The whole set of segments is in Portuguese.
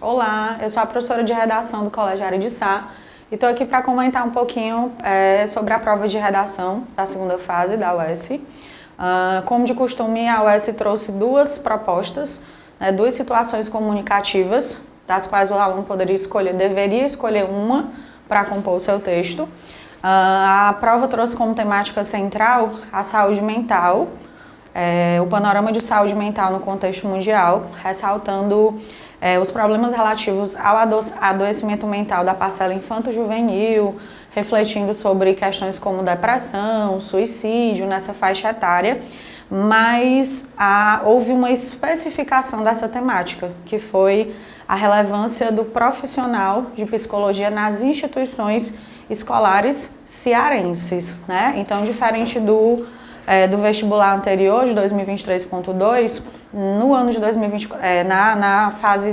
Olá, eu sou a professora de redação do Colégio Araçá e estou aqui para comentar um pouquinho sobre a prova de redação da segunda fase da UES. Como de costume, a UES trouxe duas propostas, duas situações comunicativas, das quais o aluno deveria escolher uma para compor o seu texto. A prova trouxe como temática central a saúde mental, o panorama de saúde mental no contexto mundial, ressaltando os problemas relativos ao adoecimento mental da parcela infanto-juvenil, refletindo sobre questões como depressão, suicídio nessa faixa etária, mas houve uma especificação dessa temática, que foi a relevância do profissional de psicologia nas instituições escolares cearenses, né? Então, diferente do vestibular anterior, de 2023.2, no ano de 2020,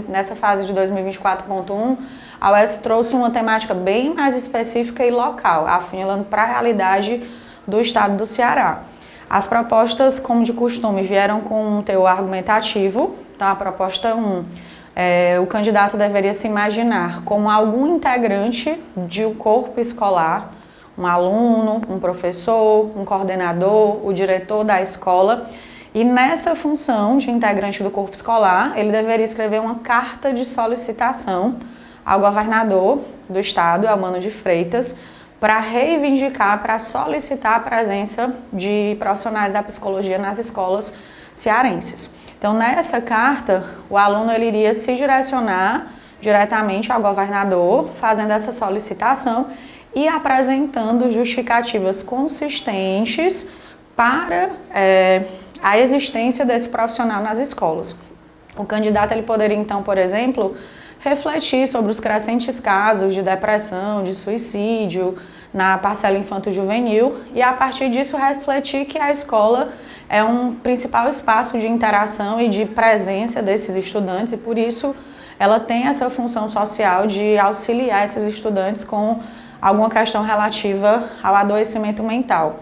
nessa fase de 2024.1, a UES trouxe uma temática bem mais específica e local, afunilando para a realidade do estado do Ceará. As propostas, como de costume, vieram com um teor argumentativo. Então, a proposta 1, o candidato deveria se imaginar como algum integrante de um corpo escolar, um aluno, um professor, um coordenador, o diretor da escola. E nessa função de integrante do corpo escolar, ele deveria escrever uma carta de solicitação ao governador do estado, Eumano de Freitas, para reivindicar, para solicitar a presença de profissionais da psicologia nas escolas cearenses. Então, nessa carta, o aluno ele iria se direcionar diretamente ao governador, fazendo essa solicitação e apresentando justificativas consistentes para a existência desse profissional nas escolas. O candidato ele poderia, então, por exemplo, refletir sobre os crescentes casos de depressão, de suicídio na parcela infanto-juvenil e, a partir disso, refletir que a escola é um principal espaço de interação e de presença desses estudantes e, por isso, ela tem essa função social de auxiliar esses estudantes com alguma questão relativa ao adoecimento mental.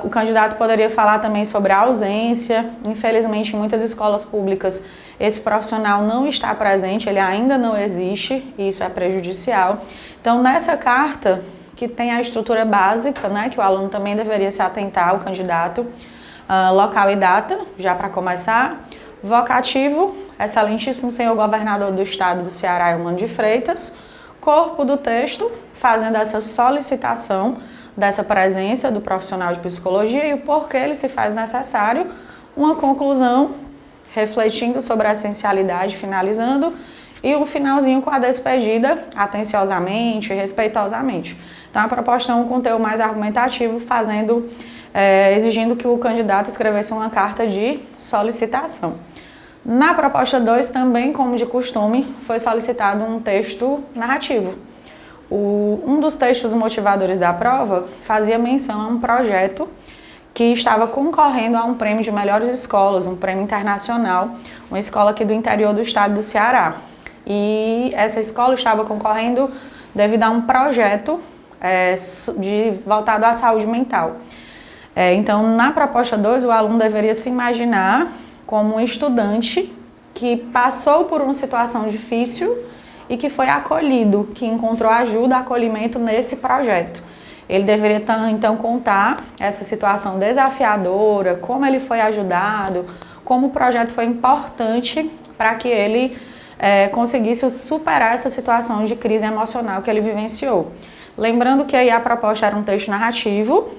O candidato poderia falar também sobre a ausência. Infelizmente, em muitas escolas públicas, esse profissional não está presente, ele ainda não existe e isso é prejudicial. Então, nessa carta, que tem a estrutura básica, né, que o aluno também deveria se atentar, o candidato, local e data, já para começar, vocativo, excelentíssimo senhor governador do estado do Ceará, Eumano de Freitas, corpo do texto, fazendo essa solicitação dessa presença do profissional de psicologia e o porquê ele se faz necessário, uma conclusão refletindo sobre a essencialidade, finalizando, e o finalzinho com a despedida, atenciosamente e respeitosamente. Então, a proposta 1 com teor mais argumentativo, exigindo que o candidato escrevesse uma carta de solicitação. Na proposta 2, também como de costume, foi solicitado um texto narrativo. Um dos textos motivadores da prova fazia menção a um projeto que estava concorrendo a um prêmio de melhores escolas, um prêmio internacional, uma escola aqui do interior do estado do Ceará. E essa escola estava concorrendo devido a um projeto voltado à saúde mental. Então, na proposta 2, o aluno deveria se imaginar como um estudante que passou por uma situação difícil e que foi acolhido, que encontrou ajuda, acolhimento nesse projeto. Ele deveria, então, contar essa situação desafiadora, como ele foi ajudado, como o projeto foi importante para que ele conseguisse superar essa situação de crise emocional que ele vivenciou. Lembrando que aí a proposta era um texto narrativo,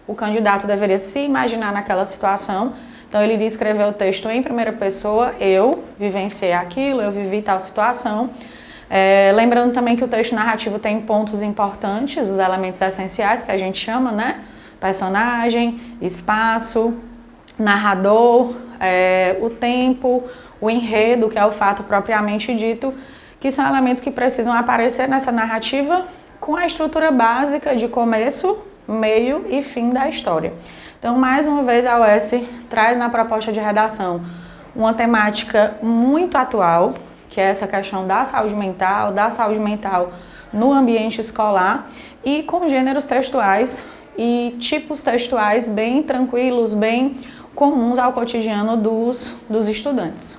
o candidato deveria se imaginar naquela situação. Então, ele iria escrever o texto em primeira pessoa, eu vivenciei aquilo, eu vivi tal situação. Lembrando também que o texto narrativo tem pontos importantes, os elementos essenciais que a gente chama, né? Personagem, espaço, narrador, o tempo, o enredo, que é o fato propriamente dito, que são elementos que precisam aparecer nessa narrativa com a estrutura básica de começo, meio e fim da história. Então, mais uma vez, a UES traz na proposta de redação uma temática muito atual, que é essa questão da saúde mental no ambiente escolar e com gêneros textuais e tipos textuais bem tranquilos, bem comuns ao cotidiano dos estudantes.